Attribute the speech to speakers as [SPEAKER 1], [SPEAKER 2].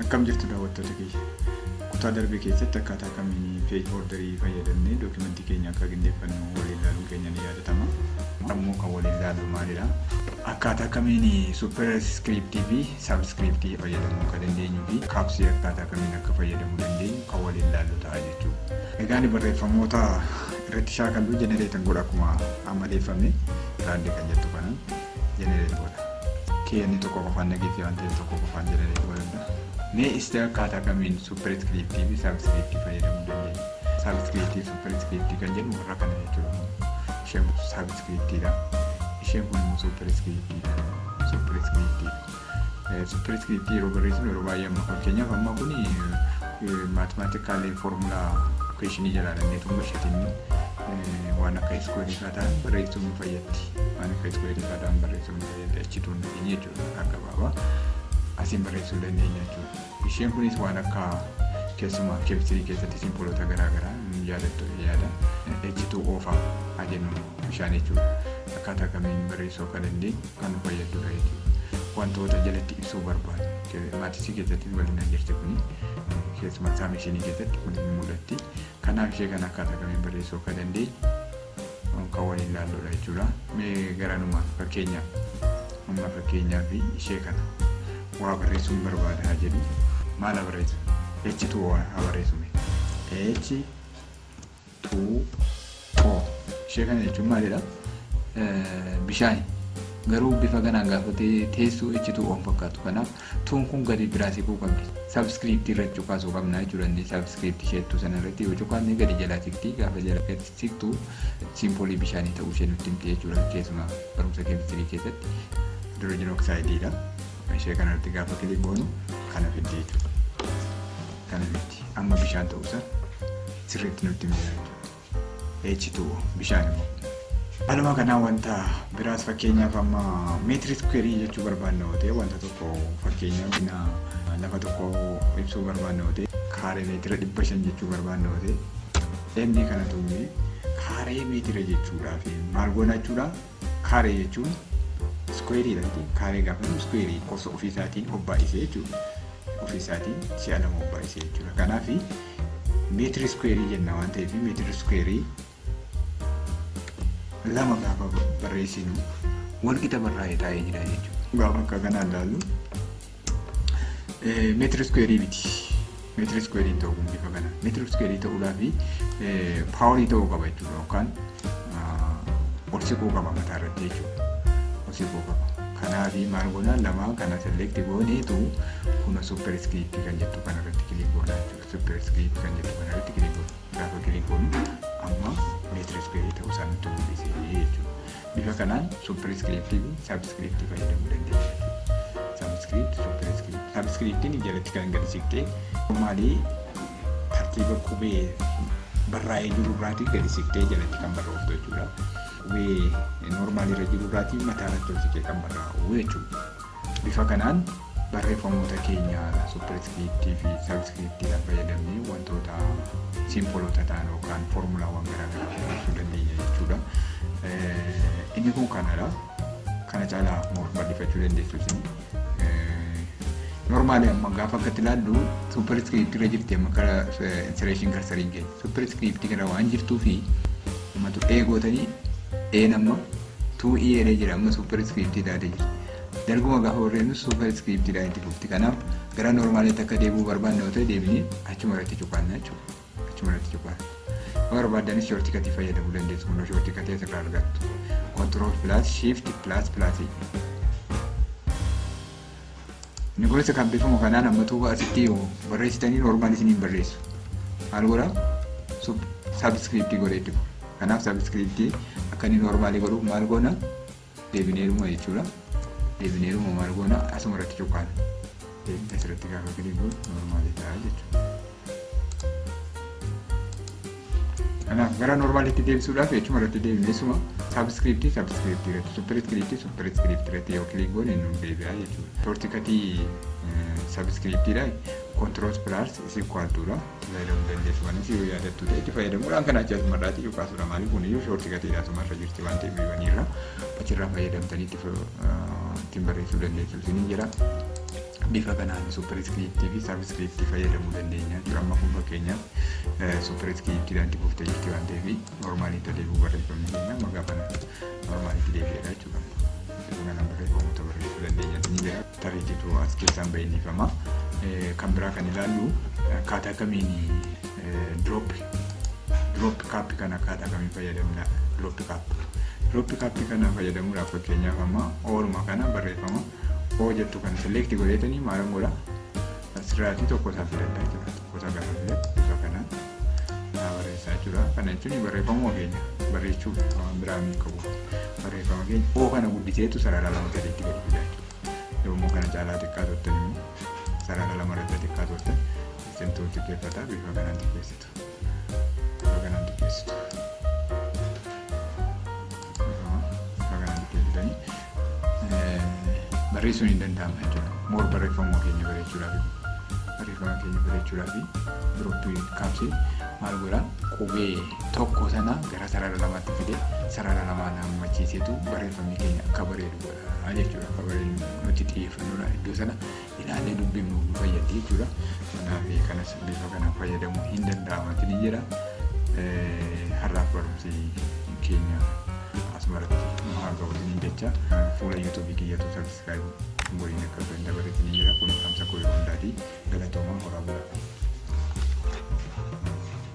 [SPEAKER 1] Akkam jirtu daawwattoota kiyya. Kutaa darbe keessatti akkaataa kamiin peej orderii fayyadamnee dookimentii keenya akka qindeeffannu waliin ilaaluun keenya ni yaadatama. Ammoo kan waliin ilaallu maalidha? Akkaataa kamiin superscriptii fi subscriptii fayyadamuu akka dandeenyuu fi kaapsii akkaataa kamiin akka fayyadamuu dandeenyu kan waliin ilaallu ta'a jechuudha. Egaan barreeffamoota irratti shaakalluu jenereetan godha akkuma amaleeffame raandii kan jettu kanaan jenereet godha. Keenni tokko qofaan nageetii waan ta'eef tokko qofaan jenereet godha. Mee isti akkaataa kamiin superscriptii fi subscriptii fayyadamuu dandeenya? Subscriptii superscriptii kan jennu warra kana jechuudha. Isheen subscriptiidha. Isheen kun immoo superscriptiidha. Superscriptii yeroo barreessinu yeroo baay'ee amma fakkeenyaaf amma kun maatimaatikaali foormulaa equationii jalaalannee tummashatiin waan akka iskuweerii ta'an barreessuun nu fayyaddi. Waan akka iskuweerii ta'an barreessuun nu fayyaddi. Achituun jechuudha akka gabaabaa. Asiin barreessuu dandeenya jechuudha. Isheen kunis waan akka keessumaa keemistirii keessatti simboolota garaagaraa yaadattu yaada. H2O fa'aa jennu bishaan jechuudha. Akkaataa kamiin barreessuu akka dandeenyu kan nu fayyaddudha jechuudha. Wantoota jalatti ibsuu barbaadu. Maatisii keessatti bal'inaan jirti kuni keessumaa saamishinii keessatti kun ni mul'atti. Kanaaf ishee kana akkaataa kamiin barreessuu akka dandeenyu kan waliin ilaalludha jechuudha. Mee garanumaa fakkeenyaaf ishee kana. Waa barreessuun barbaada haa jedhu maal haa barreessu? H2O haa barreessume. H2O ishee kana jechuun maalidha? Bishaani. Garuu bifa kanaan gaafatee teessoo H2O fakkaatu. Kanaaf tuun kun gadi biraa siquu qabdi. Subscriptii irratti cuqaasuu qabna jechuudha. Subscriptii isheettuu sana irratti yoo cuqaasne gadi jalaa siqti. Gaafa jala siqtu simboolii bishaanii ta'uu ishee nutti himti jechuudha. Keessumaa barumsa keemistirii keessatti hidroojin oksaayidiidha. Ishee kanarratti gaafa kilik goonu kana fiddi jechuudha. Kana fiddi. Amma bishaan ta'uusaa sirriitti nutti himee jechuudha. H2O bishaan immoo. Haaluma kanaa wanta biraas fakkeenyaaf amma meetirii sukweerii jechuu barbaanna yoo ta'e wanta tokko fakkeenyaaf lafa tokko ibsuu barbaanna yoo ta'e kaaree meetira 500 jechuu barbaanna yoo ta'e inni kana tuumee kaaree meetira jechuudhaaf maal goona jechuudha? Kaaree jechuun sukweerii dha. Kaaree gaafa sukweerii gosa ofiisaatiin obbaa'isee jechuudha. Ofiisaatiin si'a lama obbaa'isee jechuudha. Kanaaf meetirii sukweerii jenna waan ta'eef meetirii sukweerii lama gaafa barreessinu walqixa barraa'ee taa'ee jira jechuudha. Gaafa akka kanaan ilaallu meetirii sukweerii miti. Meetirii sukweerii ta'uu kun bifa kana. Meetirii sukweerii ta'uudhaaf paaworii ta'uu qaba jechuudha yookaan ol siquu qaba mataa irratti jechuudha. Siquu qaba. Kanaaf maal goona lama kana selekti gooneetu kun superscriptii kan jettu kana irratti kilik goona jechuudha. Superscriptii kan jettu kana irratti kilik goona. Gaafa kilik goonu amma meetirii sukweerii ta'uu isaa nutti mul'isee jechuudha. Bifa kanaan superscriptii fi subscriptii fayyadamuu dandeenya jechuudha. Subscriptiin jalatti kan gadi siqtee normaalii tartiiba qubee barraa'ee jiru irraatii gadi siqtee jalatti kan barrooftu jechuudha. Qubee normaalii irra jiru irraatii mataa irratti ol siqee kan barraa'u jechuudha. Bifa kanaan barreeffamoota keenya superscriptii fi subscriptiidhaan fayyadamnee wantoota simboolota ta'an yookaan foormulaawwan garaagaraa barreessuu dandeenya jechuudha. Inni kun kanadha. Kana caalaa bal'ifachuu dandeessu isin. Normaalii amma gaafa akkatti ilaallu superscriptii irra jirti amma karaa insireeshin karsariin keenya. Superscriptii kana waan jirtuu fi ummatu eegootanii amma 2 eeree jira amma superscriptii taatee jira. Darguma gaafa warreenus superscriptiidhaan itti dhufti. Kanaaf gara normaaliitti akka deebi'uu barbaanne yoo ta'e deebinee achuma irratti cuqaanna jechuudha. Achuma irratti cuqaanna. Yoo barbaaddanis shoortikatii fayyadamuu dandeessu. Kun shoortikatii asirraa argattu. Control plus shift plus plus. Inni kunis kan bifamu kanaan ammatu asitti barreessitanii normaal isiniin barreessu. Maal godhaa? Subscriptii godhee dhufu. Kanaaf subscriptii akka inni normaalii godhuuf maal goona? Deebineeruma jechuudha. Deebineeruma maal goona? Asuma irratti cuqaanna. Deebinee asirratti gaafa kilik goonu normaalii ta'a jechuudha. Kanaaf gara normaalitti deebisuudhaaf jechuma irratti deebineessuma subscriptii irratti superscriptii irratti yoo kilik goone nu deebi'a jechuudha. Shoortikatii subscriptiidha. Control plus is equal to dha. Fayyadamuu dandeessu waan yoo yaadattu ta'e itti fayyadamuudhaan kan achi asuma irraati yoo kaasudha. Maaliif kun iyyuu shoortikatiidha asuma irra jirti waan ta'eef biiwwaniirra achirraa fayyadamtanii ittiin barreessuu dandeessu isiniin jira. bifa kanaan superiskiriiptii fi saabskiriiptii fayyadamuu dandeenya jechuudha. Amma kun fakkeenyaaf superiskiriiptiidhaan itti buuftee jirti waan ta'eef normaaliitti deebi'uu barreeffamni keenya maqaa kana normaaliitti deebi'eedha jechuudha. Bifa kanaan barreeffamoota barreessuu dandeenya ni jira. Tareetitu as keessaan baay'inifama. Kan biraa kan ilaallu akkaataa kamiin drop kaappii kana akkaataa kamiin fayyadamna. Drop kaappii kana fayyadamuudhaaf fakkeenyaaf amma oolmaa kana barreeffama oo jettu kan selekti godhetanii maalan godha asirraatii tokko isaa filadhaa jira. Tokko isaa gaafa filadhu bifa kanaan barreessaa jira. Kana jechuun barreeffama keenya barreechuuf waan biraa mii qabu barreeffama keenya oo kana guddiseetu sarara lama gadiitti gadi fidaa jechuudha. Yommuu kana caalaa xiqqaa turtan immoo sarara lama irratti xiqqaa turtan isintuu xiqqeeffataa bifa kanaan xiqqeessitu. Bifa kanaan xiqqeessitu. Barreessuun hin danda'amu jechuudha. Moor barreeffama keenya bareechuudhaaf drooppii kaappii maal godhaa qubee tokko sana gara sarara lamaatti fidee sarara lamaan hammachiiseetu barreeffamni keenya akka bareedu godha jechuudha. Akka bareedu nuti xiyyeeffannoodhaan iddoo sana ilaalee dubbifnu nu fayyaddi jechuudha. Kanaaf kanas bifa kanaan fayyadamuu hin danda'amati ni jira. Har'aaf barumsi keenya asmaratti haa gabatanii jecha fuula yuutuubii kiyyatu sabiskiraayib godhanii akka dabalatanii jira. Kun tamsa koo yeroo hundaati galatoomaa horaa bulaa.